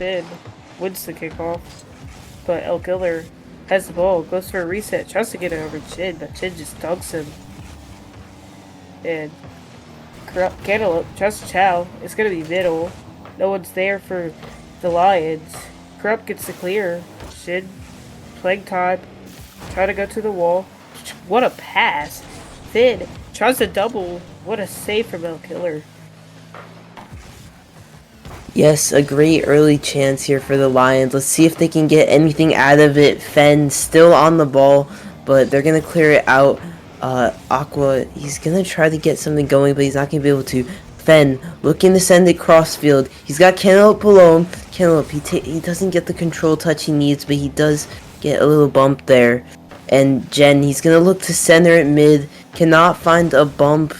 Finn wins the kickoff, but El Killer has the ball, goes for a reset, tries to get it over Chin, but Chin just dunks him. And Cantaloupe tries to chow. It's gonna be middle. No one's there for the Lions. Corrupt gets the clear. Shin playing time. Try to go to the wall. What a pass. Finn tries to double. What a save from El Killer. Yes, a great early chance here for the Lions. Let's see if they can get anything out of it. Fen still on the ball, but they're going to clear it out. Aqua, he's going to try to get something going, but he's not going to be able to. Fen looking to send it crossfield. He's got Cantaloupe below him. Cantaloupe, he doesn't get the control touch he needs, but he does get a little bump there. And Jen, he's going to look to center it mid. Cannot find a bump,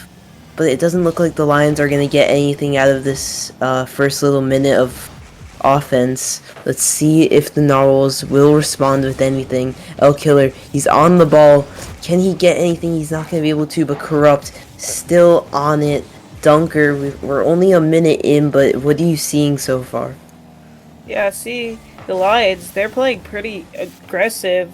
but it doesn't look like the Lions are going to get anything out of this first little minute of offense. Let's see if the Narwhals will respond with anything. El Killer, he's on the ball. Can he get anything? He's not going to be able to, but Corrupt still on it. Dunker, we're only a minute in, but what are you seeing so far? Yeah, see, the Lions, they're playing pretty aggressive.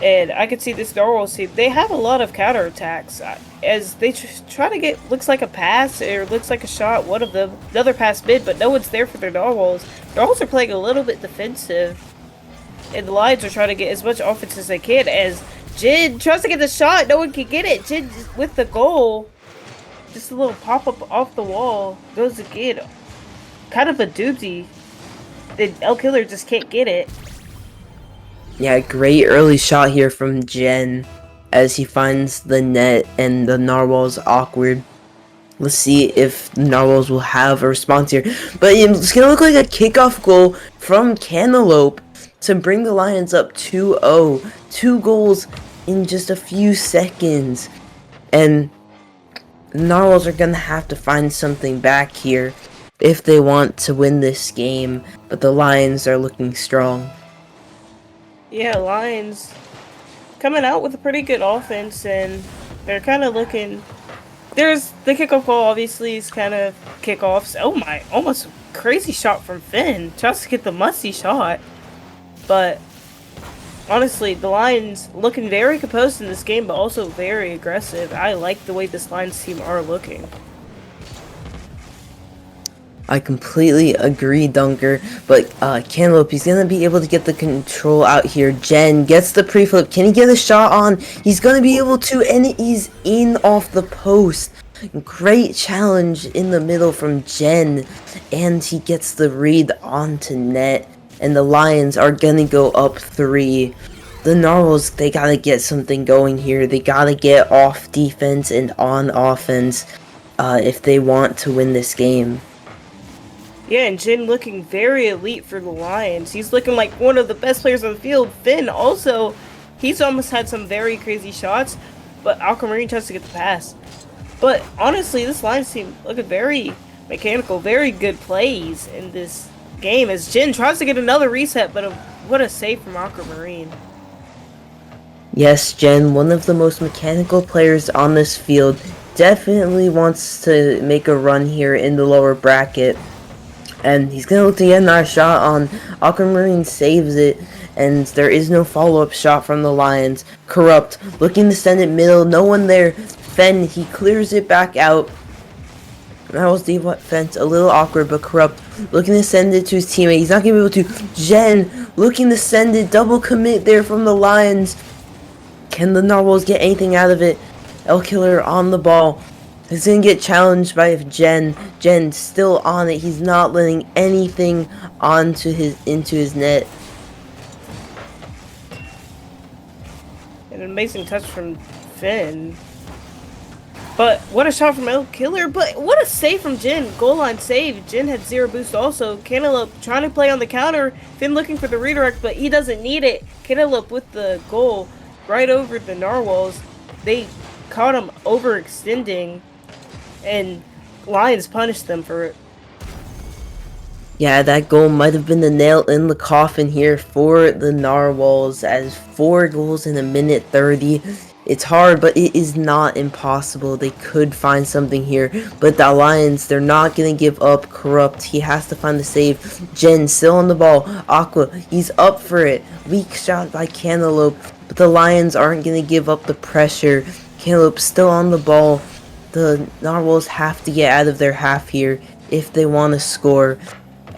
And I can see this Narwhals team, they have a lot of counterattacks. As they try to get, looks like a pass, or looks like a shot, one of them, another pass mid, but no one's there for their Narwhals. Narwhals are playing a little bit defensive. And the Lions are trying to get as much offense as they can, as Jin tries to get the shot, no one can get it. Jin with the goal. Just a little pop-up off the wall. Goes again. Kind of a doozy. And El Killer just can't get it. Yeah, great early shot here from Jen as he finds the net and the Narwhals awkward. Let's see if the Narwhals will have a response here. But it's going to look like a kickoff goal from Cantaloupe to bring the Lions up 2-0. 2 goals in just a few seconds. And the Narwhals are going to have to find something back here if they want to win this game. But the Lions are looking strong. Yeah, Lions coming out with a pretty good offense, and they're kind of looking. There's the kickoff goal, obviously, is kind of kickoffs. Oh my, almost crazy shot from Finn. Tries to get the musty shot. But honestly, the Lions looking very composed in this game, but also very aggressive. I like the way this Lions team are looking. I completely agree, Dunker, but Cantaloupe, he's going to be able to get the control out here. Jen gets the pre-flip. Can he get a shot on? He's going to be able to, and he's in off the post. Great challenge in the middle from Jen, and he gets the read onto net, and the Lions are going to go up 3. The Narwhals, they got to get something going here. They got to get off defense and on offense if they want to win this game. Yeah, and Jin looking very elite for the Lions. He's looking like one of the best players on the field. Finn also, he's almost had some very crazy shots, but Aquamarine tries to get the pass. But honestly, this Lions team looking very mechanical, very good plays in this game as Jin tries to get another reset, but what a save from Aquamarine. Yes, Jen, one of the most mechanical players on this field, definitely wants to make a run here in the lower bracket. And he's going to look to get another shot on. Aquamarine saves it. And there is no follow-up shot from the Lions. Corrupt looking to send it middle. No one there. Fen, he clears it back out. That was the fence. A little awkward, but Corrupt looking to send it to his teammate. He's not going to be able to. Jen looking to send it. Double commit there from the Lions. Can the Narwhals get anything out of it? El Killer on the ball. He's going to get challenged by Jen. Jen still on it. He's not letting anything into his net. An amazing touch from Finn. But what a shot from El Killer. But what a save from Jin. Goal line save. Jin had 0 boost also. Cantaloupe trying to play on the counter. Finn looking for the redirect, but he doesn't need it. Cantaloupe with the goal right over the Narwhals. They caught him overextending. And Lions punished them for it. Yeah, that goal might have been the nail in the coffin here for the Narwhals, as 4 goals in a minute 30. It's hard, but it is not impossible. They could find something here. But the Lions, they're not going to give up. Corrupt, he has to find the save. Jen still on the ball. Aqua, he's up for it. Weak shot by Cantaloupe. But the Lions aren't going to give up the pressure. Cantaloupe still on the ball. The Narwhals have to get out of their half here if they want to score.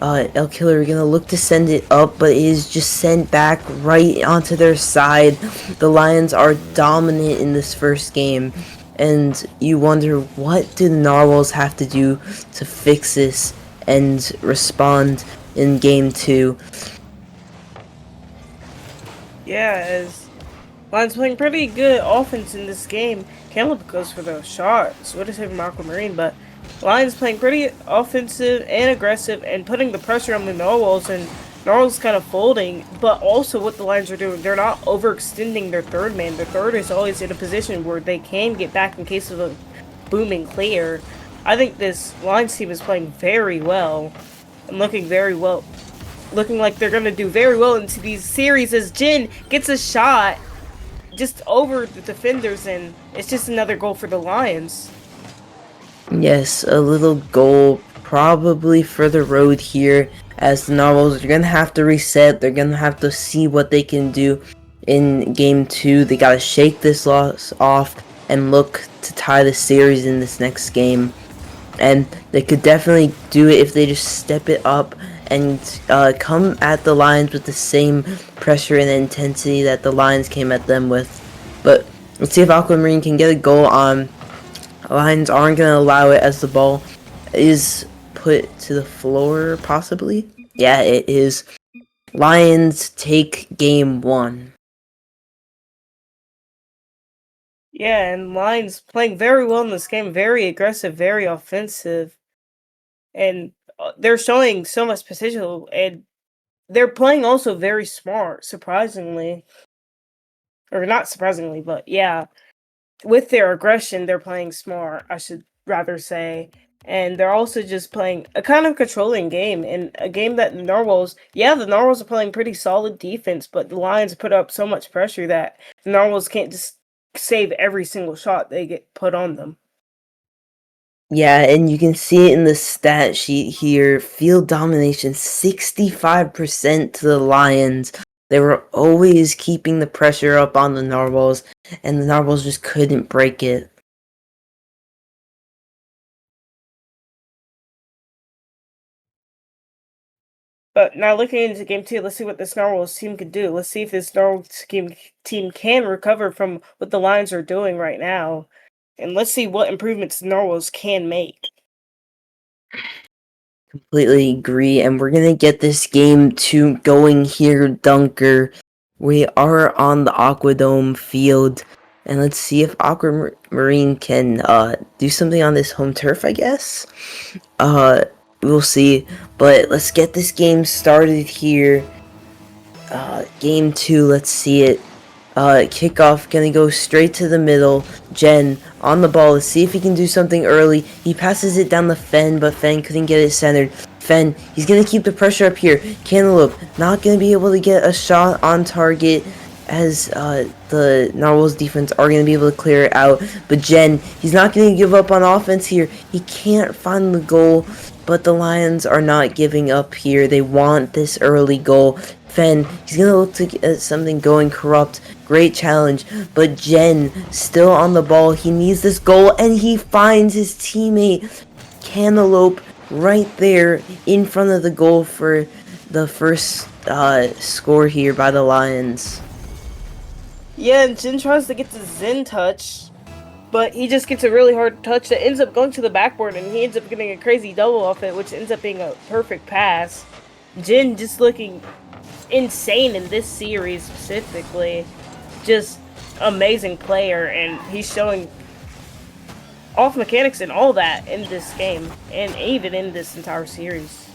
El Killer are gonna look to send it up, but it is just sent back right onto their side. The Lions are dominant in this first game, and you wonder, what do the Narwhals have to do to fix this and respond in game 2? Yeah, as Lions playing pretty good offense in this game. Caleb goes for the shot, so what is it from Aquamarine, but Lions playing pretty offensive and aggressive and putting the pressure on the Narwhals, and Narwhals kind of folding, but also what the Lions are doing, they're not overextending their third man. Their third is always in a position where they can get back in case of a booming clear. I think this Lions team is playing very well and looking very well. Looking like they're going to do very well into these series as Jin gets a shot just over the defenders, and it's just another goal for the Lions. Yes, a little goal probably for the road here, as the Narwhals are going to have to reset. They're going to have to see what they can do in game 2. They got to shake this loss off and look to tie the series in this next game. And they could definitely do it if they just step it up and come at the Lions with the same pressure and intensity that the Lions came at them with. But let's see if Aquamarine can get a goal on. Lions aren't going to allow it as the ball is put to the floor, possibly. Yeah, it is. Lions take game 1. Yeah, and Lions playing very well in this game, very aggressive, very offensive, and they're showing so much potential, and they're playing also very smart, surprisingly. Or not surprisingly, but yeah, with their aggression, they're playing smart, I should rather say. And they're also just playing a kind of controlling game, and a game that the Narwhals, yeah, the Narwhals are playing pretty solid defense, but the Lions put up so much pressure that the Narwhals can't just save every single shot they get put on them. Yeah, and you can see it in the stat sheet here. Field domination, 65% to the Lions. They were always keeping the pressure up on the Narwhals, and the Narwhals just couldn't break it. But now looking into game 2, let's see what this Narwhals team could do. Let's see if this Narwhals team can recover from what the Lions are doing right now. And let's see what improvements the Narwhals can make. Completely agree, and we're gonna get this game 2 going here, Dunker. We are on the Aquadome field, and let's see if Aquamarine can do something on this home turf, I guess. We'll see, but let's get this game started here. Game 2, let's see it. Kickoff, gonna go straight to the middle. Jen on the ball. Let's see if he can do something early. He passes it down the Fen, but Fen couldn't get it centered. Fen, he's gonna keep the pressure up here. Cantaloupe not gonna be able to get a shot on target, as the Narwhals defense are gonna be able to clear it out. But Jen, he's not gonna give up on offense here. He can't find the goal, but the Lions are not giving up here. They want this early goal. Fen, he's gonna look to get something going. Corrupt, great challenge, but Jen still on the ball. He needs this goal, and he finds his teammate Cantaloupe right there in front of the goal for the first score here by the Lions. Yeah, and Jin tries to get the Zen touch, but he just gets a really hard touch that ends up going to the backboard, and he ends up getting a crazy double off it, which ends up being a perfect pass. Jin just looking insane in this series specifically. Just amazing player, and he's showing off mechanics and all that in this game, and even in this entire series.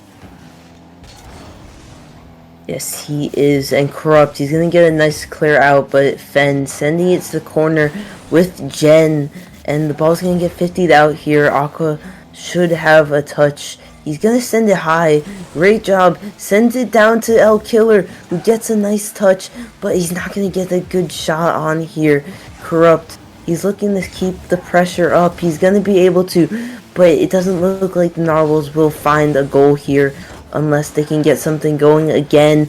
Yes, he is, and Corrupt, he's gonna get a nice clear out, but Fen sending it to the corner with Jen, and the ball's gonna get 50'd out here. Aqua should have a touch. He's gonna send it high. Great job. Sends it down to El Killer, who gets a nice touch, but he's not gonna get a good shot on here. Corrupt. He's looking to keep the pressure up. He's going to be able to, but it doesn't look like the Narwhals will find a goal here unless they can get something going again.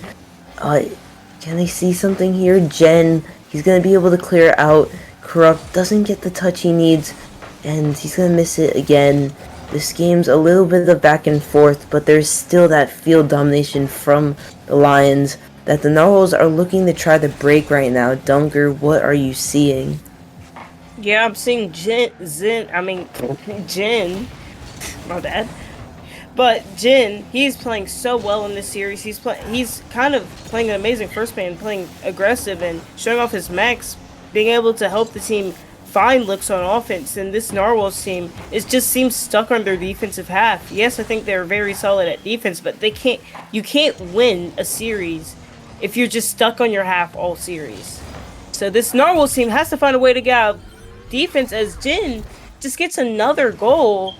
Can they see something here? Jen, he's going to be able to clear out. Corrupt doesn't get the touch he needs, and he's going to miss it again. This game's a little bit of back and forth, but there's still that field domination from the Lions that the Narwhals are looking to try to break right now. Dunker, what are you seeing? Yeah, I'm seeing Jin, my bad. But Jin, he's playing so well in this series. He's kind of playing an amazing first man, playing aggressive and showing off his max, being able to help the team find looks on offense. And this Narwhals team just seems stuck on their defensive half. Yes, I think they're very solid at defense, but you can't win a series if you're just stuck on your half all series. So this Narwhals team has to find a way to get out of defense as Jin just gets another goal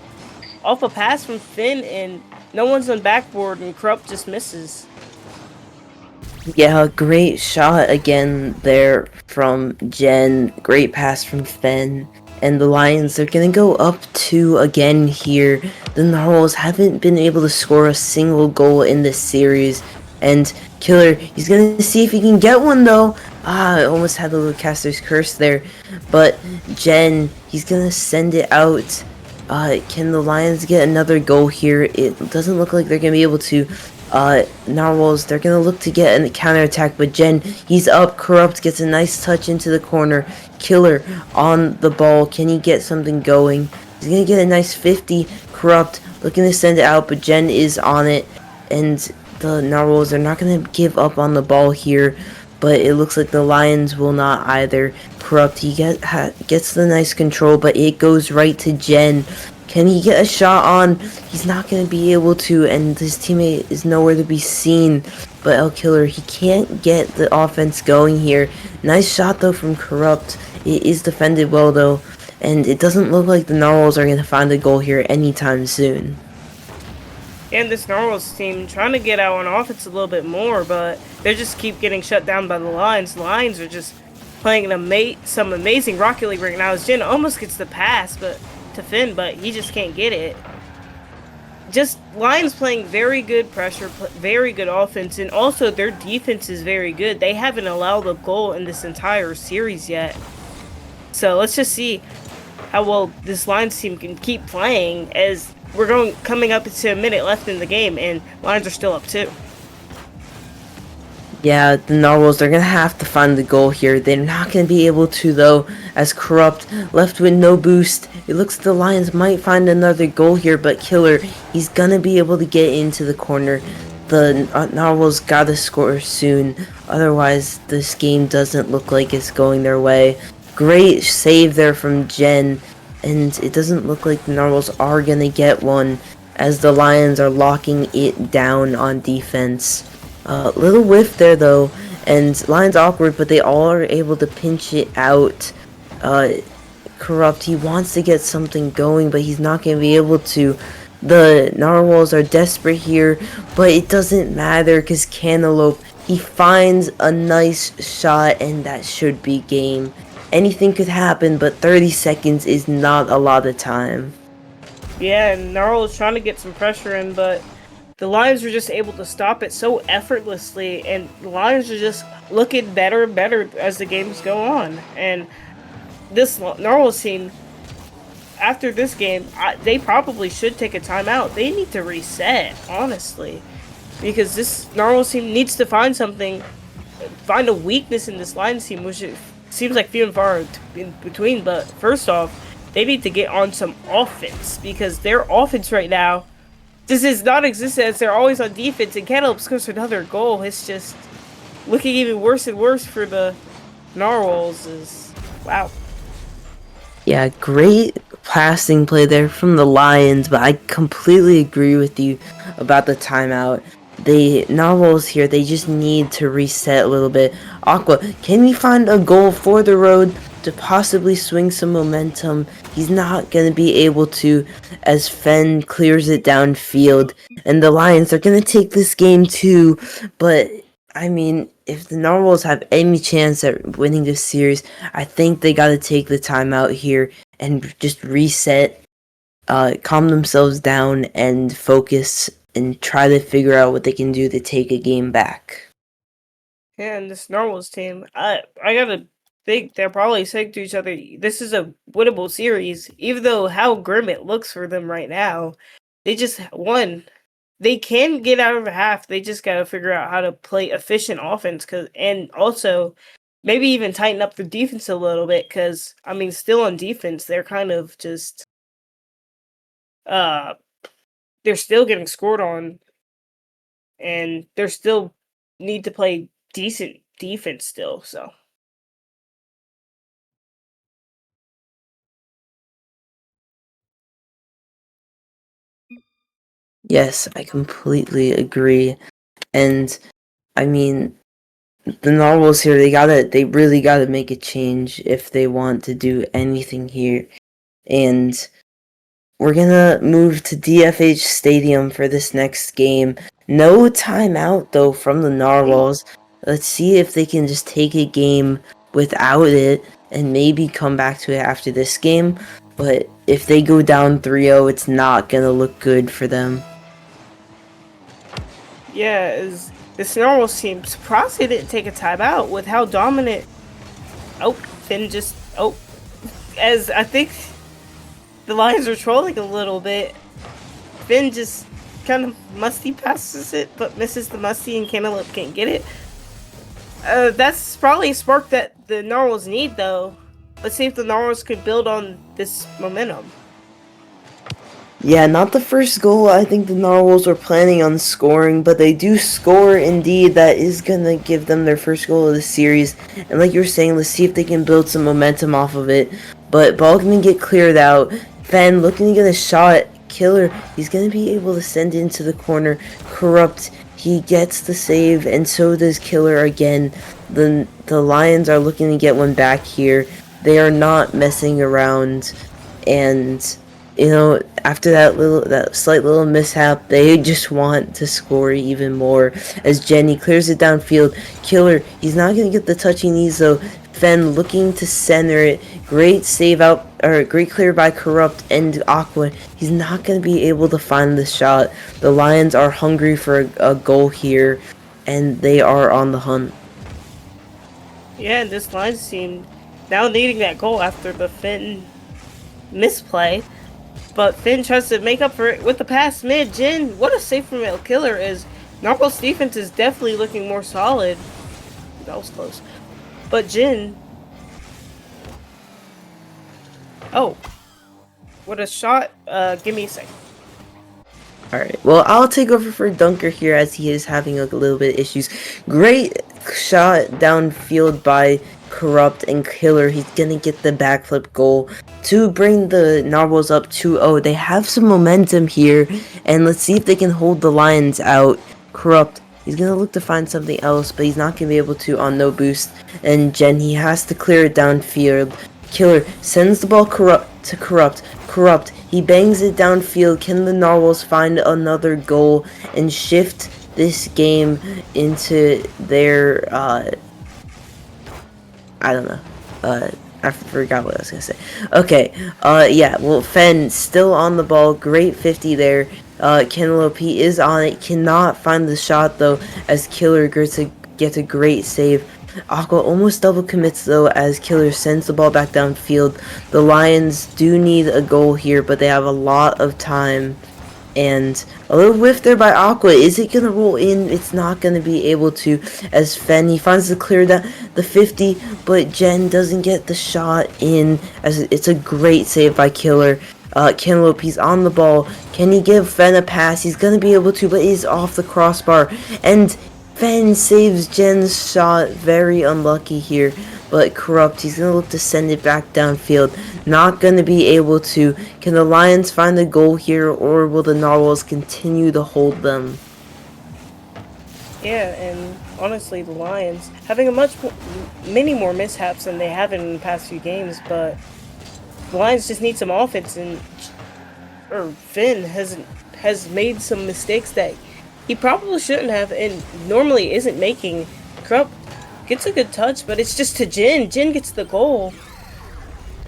off a pass from Finn, and no one's on backboard, and Corrupt just misses. Yeah, great shot again there from Jen. Great pass from Finn. And the Lions, they're going to go up 2 again here. The Narwhals haven't been able to score a single goal in this series. And Killer, he's going to see if he can get one though. I almost had a little caster's curse there. But Jen, he's going to send it out. Can the Lions get another goal here? It doesn't look like they're going to be able to. Narwhals, they're going to look to get a counterattack, but Jen, he's up. Corrupt gets a nice touch into the corner. Killer on the ball. Can he get something going? He's going to get a nice 50. Corrupt looking to send it out, but Jen is on it. And the Narwhals are not going to give up on the ball here, but it looks like the Lions will not either. Corrupt, he gets the nice control, but it goes right to Jen. Can he get a shot on? He's not going to be able to, and his teammate is nowhere to be seen. But El Killer, he can't get the offense going here. Nice shot, though, from Corrupt. It is defended well, though, and it doesn't look like the Narwhals are going to find a goal here anytime soon. And this Narwhals team trying to get out on offense a little bit more, but they just keep getting shut down by the Lions. The Lions are just playing some amazing Rocket League right now. As Jen almost gets the pass, but to Finn, but he just can't get it. Just Lions playing very good pressure, very good offense, and also their defense is very good. They haven't allowed a goal in this entire series yet. So let's just see how well this Lions team can keep playing as we're coming up to a minute left in the game, and Lions are still up 2. Yeah, the Narwhals, they're going to have to find the goal here. They're not going to be able to, though, as Corrupt left with no boost. It looks like the Lions might find another goal here, but Killer, he's going to be able to get into the corner. The Narwhals got to score soon. Otherwise, this game doesn't look like it's going their way. Great save there from Jen, and it doesn't look like the Narwhals are going to get one as the Lions are locking it down on defense. Little whiff there though, and Lions awkward, but they all are able to pinch it out. Corrupt, he wants to get something going, but he's not going to be able to. The Narwhals are desperate here, but it doesn't matter because Cantaloupe, he finds a nice shot, and that should be game. Anything could happen, but 30 seconds is not a lot of time. Yeah, and Narwhals trying to get some pressure in, but the Lions are just able to stop it so effortlessly, and the Lions are just looking better and better as the games go on. And this Narwhals team, after this game, they probably should take a timeout. They need to reset, honestly, because this Narwhals team needs to find something, find a weakness in this Lions team, which it seems like few and far in between. But first off, they need to get on some offense, because their offense right now this is non-existent as they're always on defense, and Cantaloupe scores another goal. It's just looking even worse and worse for the Narwhals. Wow. Yeah, great passing play there from the Lions, but I completely agree with you about the timeout. The Narwhals here, they just need to reset a little bit. Aqua, can we find a goal for the road to possibly swing some momentum? He's not going to be able to as Fenn clears it downfield. And the Lions are going to take this game too, but I mean, if the Narwhals have any chance at winning this series, I think they got to take the time out here and just reset, calm themselves down, and focus and try to figure out what they can do to take a game back. And this Narwhals team, I gotta think they're probably saying to each other, "This is a winnable series." Even though how grim it looks for them right now, they just won. They can get out of a half. They just gotta figure out how to play efficient offense, and also maybe even tighten up the defense a little bit. Cause I mean, still on defense, they're kind of just uh, they're still getting scored on, and they're still need to play decent defense still. So. Yes, I completely agree. And I mean, the Narwhals here, they really gotta make a change if they want to do anything here. And we're gonna move to DFH Stadium for this next game. No timeout though from the Narwhals. Let's see if they can just take a game without it and maybe come back to it after this game. But if they go down 3-0, it's not gonna look good for them. Yeah, is this Narwhals team surprised they didn't take a timeout with how dominant. Oh, Finn just as I think the Lions are trolling a little bit. Finn just kind of musty passes it, but misses the musty, and Cantaloupe can't get it. That's probably a spark that the Narwhals need, though. Let's see if the Narwhals could build on this momentum. Yeah, not the first goal I think the Narwhals were planning on scoring, but they do score indeed. That is going to give them their first goal of the series. And like you were saying, let's see if they can build some momentum off of it. But ball going to get cleared out. Fenn looking to get a shot. Killer, he's going to be able to send into the corner. Corrupt, he gets the save, and so does Killer again. The Lions are looking to get one back here. They are not messing around, and you know, after that slight little mishap, they just want to score even more. As Jenny clears it downfield, Killer, he's not gonna get the touch he needs though. Fenn looking to center it. Great save out, or great clear by Corrupt and Aqua. He's not gonna be able to find the shot. The Lions are hungry for a goal here, and they are on the hunt. Yeah, this Lions team now needing that goal after the Finn misplay. But Finn tries to make up for it with the pass mid. Jin, what a save from El Killer is. Narwhal's defense is definitely looking more solid. That was close. But Jin. Oh. What a shot. Give me a second. Alright, well, I'll take over for Dunker here as he is having a little bit of issues. Great shot downfield by Corrupt and Killer. He's gonna get the backflip goal to bring the Narwhals up 2-0. They have some momentum here, and let's see if they can hold the Lions out. Corrupt, he's gonna look to find something else, but he's not gonna be able to on no boost. And Jen, he has to clear it downfield. Killer sends the ball to Corrupt. Corrupt, he bangs it downfield. Can the Narwhals find another goal and shift this game into their, I don't know. I forgot what I was gonna say. Okay, yeah, well, Fenn still on the ball. Great 50 there. Cantaloupe, he is on it. Cannot find the shot, though, as Killer gets a great save. Aqua almost double commits though as Killer sends the ball back downfield. The Lions do need a goal here, but they have a lot of time. And a little whiff there by Aqua. Is it going to roll in? It's not going to be able to, as Fenn, he finds the clear down the 50, but Jen doesn't get the shot in, as it's a great save by Killer. Cantaloupe, he's on the ball. Can he give Fenn a pass? He's going to be able to, but he's off the crossbar. And Fenn saves Jen's shot. Very unlucky here. But Corrupt, he's going to look to send it back downfield. Not going to be able to. Can the Lions find a goal here, or will the Narwhals continue to hold them? Yeah, and honestly, the Lions having many more mishaps than they have in the past few games, but the Lions just need some offense, and Finn has made some mistakes that He probably shouldn't have, and normally isn't making. Krupp gets a good touch, but it's just to Jin. Jin gets the goal.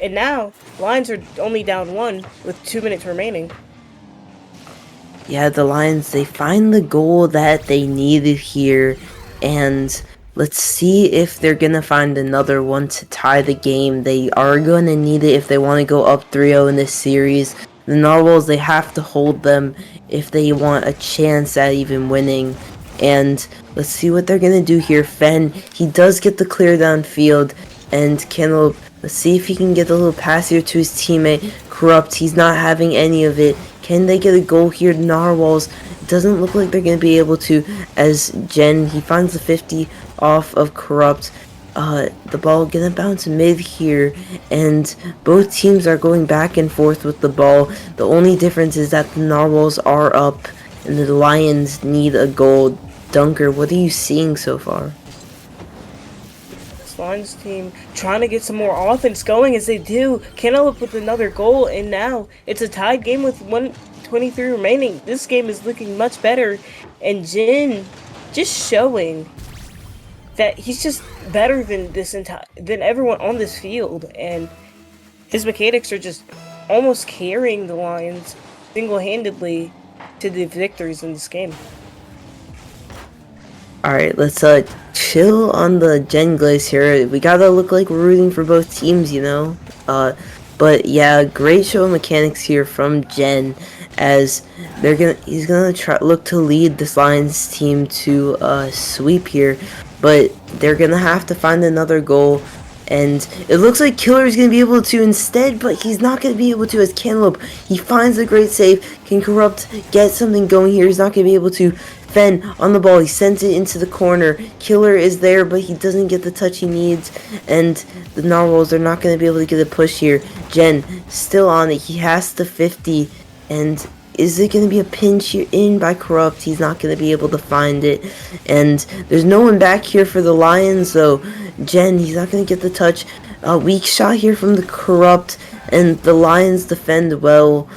And now, Lions are only down one with 2 minutes remaining. Yeah, the Lions, they find the goal that they needed here, and let's see if they're gonna find another one to tie the game. They are gonna need it if they want to go up 3-0 in this series. The Narwhals, they have to hold them if they want a chance at even winning. And let's see what they're gonna do here. Fen, he does get the clear downfield, and Cantaloupe, let's see if he can get a little pass here to his teammate. Corrupt, he's not having any of it. Can they get a goal here? Narwhals, it doesn't look like they're going to be able to, as Jen, he finds the 50 off of Corrupt. The ball gonna bounce mid here, and both teams are going back and forth with the ball. The only difference is that the Narwhals are up, and the Lions need a goal. Dunker, what are you seeing so far? This Lions team trying to get some more offense going as they do. Cantaloupe with another goal, and now it's a tied game with 1:23 remaining. This game is looking much better, and Jin just showing that he's just better than than everyone on this field, and his mechanics are just almost carrying the Lions single-handedly to the victories in this game. Alright, let's chill on the Gen Glaze here. We gotta look like we're rooting for both teams, you know? But yeah, great show of mechanics here from Jen, as he's gonna look to lead this Lions team to a sweep here, but they're gonna have to find another goal. And it looks like Killer is going to be able to instead, but he's not going to be able to as Cantaloupe. He finds a great save. Can Corrupt get something going here? He's not going to be able to. Fen on the ball. He sends it into the corner. Killer is there, but he doesn't get the touch he needs. And the Narwhals are not going to be able to get a push here. Jen still on it. He has the 50. And is it going to be a pinch here in by Corrupt? He's not going to be able to find it. And there's no one back here for the Lions, though. Jen, he's not going to get the touch. Weak shot here from the Corrupt, and the Lions defend well.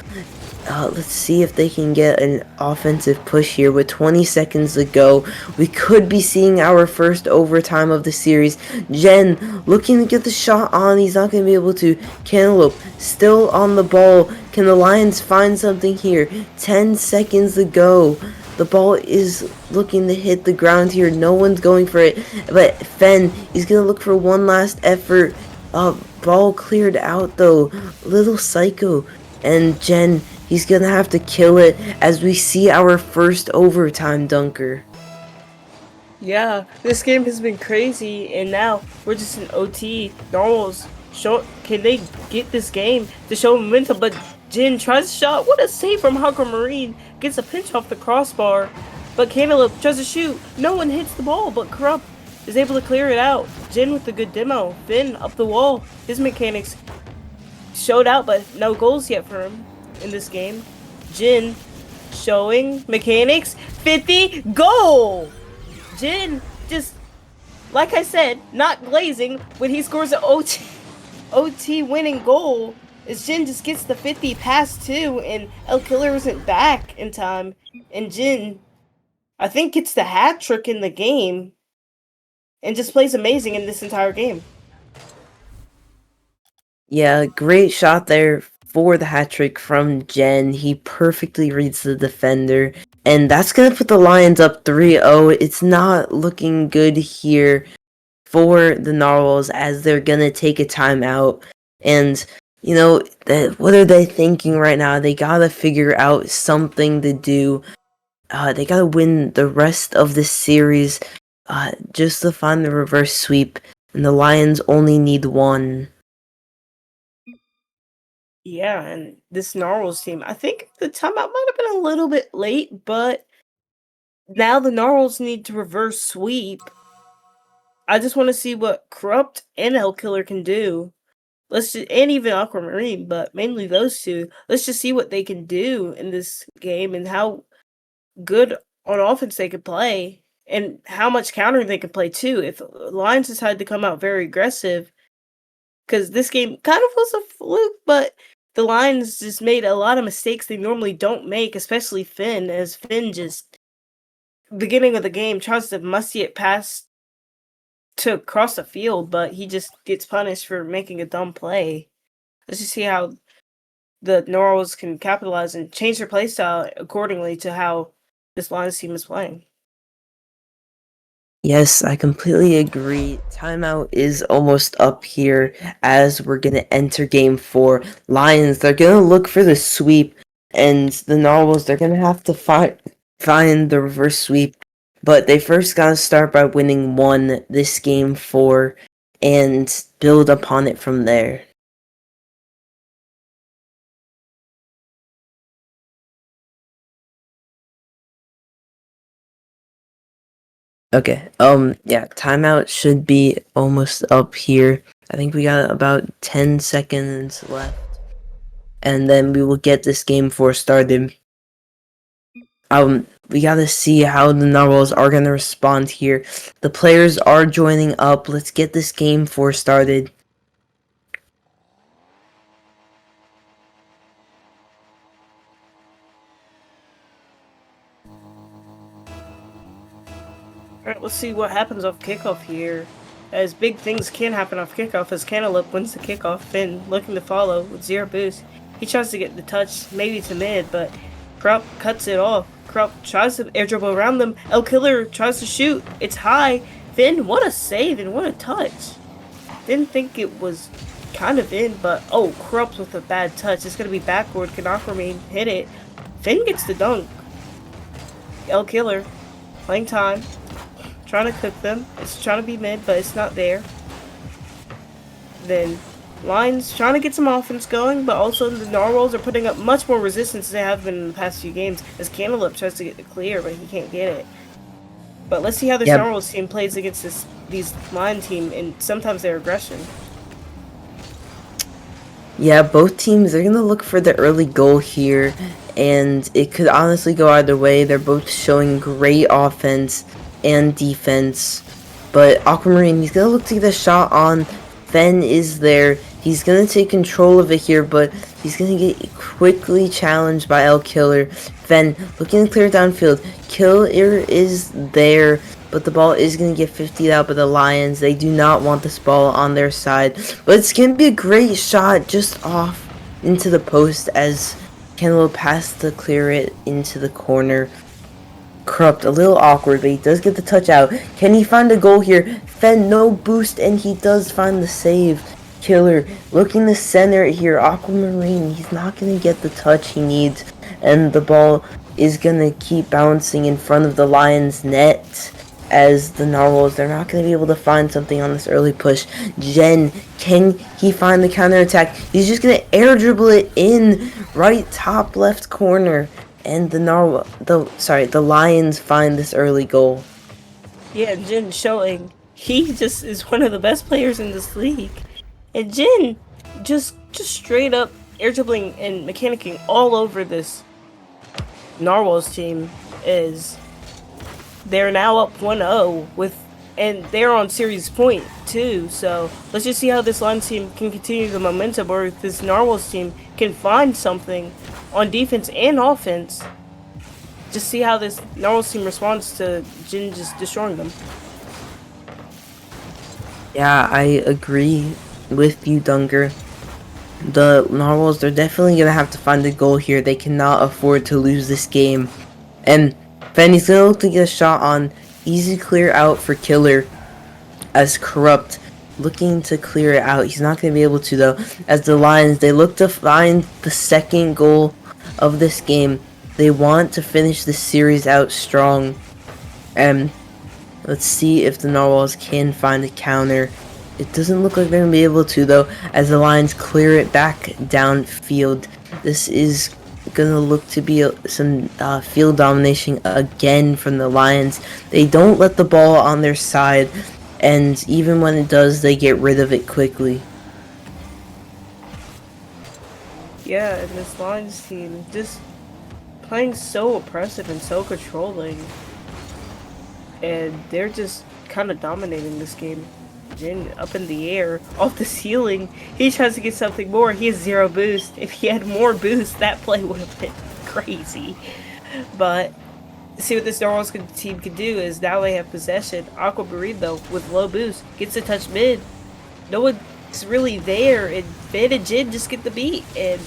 Let's see if they can get an offensive push here with 20 seconds to go. We could be seeing our first overtime of the series. Jen looking to get the shot on. He's not going to be able to. Cantaloupe still on the ball. Can the Lions find something here? 10 seconds to go. The ball is looking to hit the ground here. No one's going for it. But Fen, he's going to look for one last effort. Ball cleared out though. Little Psycho. And Jen, he's going to have to kill it as we see our first overtime, Dunker. Yeah, this game has been crazy, and now we're just in OT. Narwhals, can they get this game to show momentum? But Jin tries a shot. What a save from Aquamarine. Gets a pinch off the crossbar. But Cantaloupe tries to shoot. No one hits the ball, but Corrupt is able to clear it out. Jin with the good demo. Finn up the wall. His mechanics showed out, but no goals yet for him in this game. Jin showing mechanics. 50 goal! Jin just, like I said, not glazing when he scores an OT winning goal. As Jin just gets the 50 past 2, and El Killer isn't back in time. And Jin, I think, gets the hat trick in the game and just plays amazing in this entire game. Yeah, great shot there for the hat trick from Jen. He perfectly reads the defender. And that's going to put the Lions up 3-0. It's not looking good here for the Narwhals as they're going to take a timeout. And, you know, what are they thinking right now? They got to figure out something to do. They got to win the rest of the series just to find the reverse sweep. And the Lions only need one. Yeah, and this Narwhals team, I think the timeout might have been a little bit late, but now the Narwhals need to reverse sweep. I just want to see what Corrupt and El Killer can do. And even Aquamarine, but mainly those two. Let's just see what they can do in this game and how good on offense they could play and how much countering they can play too. If Lions decide to come out very aggressive, because this game kind of was a fluke, but the Lions just made a lot of mistakes they normally don't make, especially Finn, as Finn just beginning of the game, tries to musty it past to cross the field, but he just gets punished for making a dumb play. Let's just see how the Narwhals can capitalize and change their playstyle accordingly to how this Lions team is playing. Yes, I completely agree. Timeout is almost up here as we're going to enter game 4. Lions, they're going to look for the sweep, and the Narwhals, they're going to have to find the reverse sweep. But they first got to start by winning 1 this game 4 and build upon it from there. Okay, yeah, timeout should be almost up here. I think we got about 10 seconds left. And then we will get this game 4 started. We gotta see how the Narwhals are gonna respond here. The players are joining up. Let's get this game 4 started. Alright, let's see what happens off kickoff here. As big things can happen off kickoff, as Cantaloupe wins the kickoff, Finn looking to follow with 0 boost. He tries to get the touch, maybe to mid, but Krupp cuts it off. Krupp tries to air dribble around them. El Killer tries to shoot. It's high. Finn, what a save and what a touch. Didn't think it was kind of in, but oh, Krupp with a bad touch. It's going to be backward. Can Aquamarine hit it? Finn gets the dunk. El Killer playing time. Trying to cook them. It's trying to be mid, but it's not there. Then Lions trying to get some offense going, but also the Narwhals are putting up much more resistance than they have been in the past few games. As Cantaloupe tries to get the clear, but he can't get it. But let's see how this Narwhals team plays against these Lion team and sometimes their aggression. Yeah, both teams, they're going to look for the early goal here, and it could honestly go either way. They're both showing great offense and defense, but Aquamarine, he's gonna look to get a shot on. Fen is there. He's gonna take control of it here, but he's gonna get quickly challenged by El Killer. Fen looking to clear downfield. Killer is there, but the ball is gonna get 50'd out by the Lions. They do not want this ball on their side, but it's gonna be a great shot just off into the post as Cantaloupe has to clear it into the corner. Krupp, a little awkward, but he does get the touch out. Can he find a goal here? Fen, no boost, and he does find the save. Killer, looking to center it here. Aquamarine, he's not going to get the touch he needs, and the ball is going to keep bouncing in front of the Lions' net as the Narwhals, they're not going to be able to find something on this early push. Jen, can he find the counterattack? He's just going to air dribble it in right top left corner. And the Lions find this early goal. Yeah, Jin showing he just is one of the best players in this league. And Jin just straight up air dribbling and mechanicking all over this Narwhals team is they're now up 1-0 and they're on series point too. So let's just see how this Lions team can continue the momentum, or if this Narwhals team can find something on defense and offense. Just see how this Narwhals team responds to Jin just destroying them. Yeah, I agree with you, Dunker. The Narwhals, they're definitely going to have to find a goal here. They cannot afford to lose this game. And Fanny's going to look to get a shot on. Easy clear out for Killer as Corrupt looking to clear it out. He's not going to be able to, though, as the Lions, they look to find the second goal of this game. They want to finish this series out strong. And let's see if the Narwhals can find a counter. It doesn't look like they're going to be able to, though, as the Lions clear it back downfield. This is going to look to be some field domination again from the Lions. They don't let the ball on their side, and even when it does, they get rid of it quickly. Yeah, and this Lions team just playing so oppressive and so controlling. And they're just kind of dominating this game. Jin up in the air, off the ceiling. He tries to get something more. He has 0 boost. If he had more boost, that play would have been crazy. But see what this Narwhals team can do is now they have possession. Aquamarine though with low boost gets to touch mid. No one's really there, and Finn and Jin just get the beat, and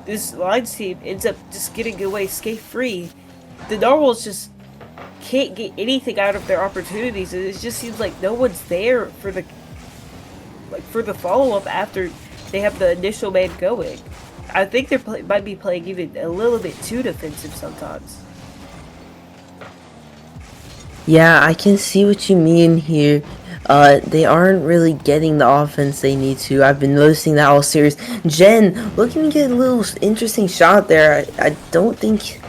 this Lions team ends up just getting away scathe free. The Narwhals just can't get anything out of their opportunities, and it just seems like no one's there for the follow up after they have the initial man going. I think they might be playing even a little bit too defensive sometimes. Yeah, I can see what you mean here. They aren't really getting the offense they need to. I've been noticing that all series. Jen, looking to get a little interesting shot there. I don't think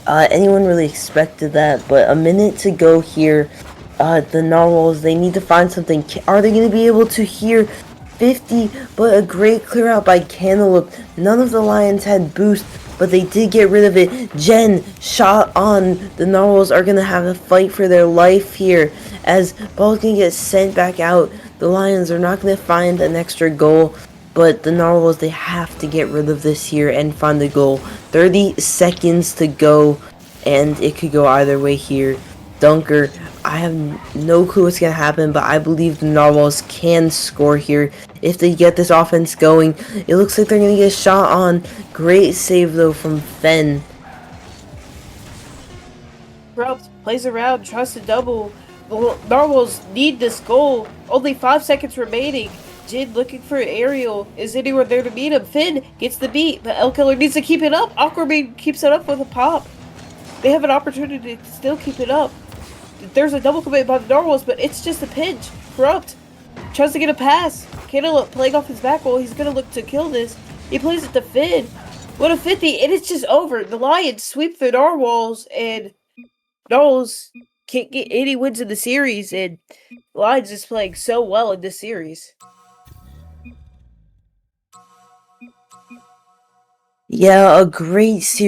anyone really expected that, but a minute to go here. The Narwhals, they need to find something. Are they going to be able to hear 50? But a great clear out by Cantaloupe. None of the Lions had boost, but they did get rid of it. Jen, shot on. The Narwhals are going to have a fight for their life here as ball's going to get sent back out. The Lions are not going to find an extra goal, but the Narwhals, they have to get rid of this here and find the goal. 30 seconds to go, and it could go either way here. Dunker, I have no clue what's going to happen, but I believe the Narwhals can score here if they get this offense going. It looks like they're going to get a shot on. Great save, though, from Fen. Ralph plays around, tries to double. The Narwhals need this goal. Only 5 seconds remaining. Jin looking for an aerial. Is anyone there to meet him? Finn gets the beat, but El Killer needs to keep it up. Aquamarine keeps it up with a pop. They have an opportunity to still keep it up. There's a double commit by the Narwhals, but it's just a pinch. Corrupt tries to get a pass. Cantaloupe playing off his back wall. He's gonna look to kill this. He plays it to Finn. What a 50, and it's just over. The Lions sweep the Narwhals, and Narwhals can't get any wins in the series, and the Lions is playing so well in this series. Yeah, a great series.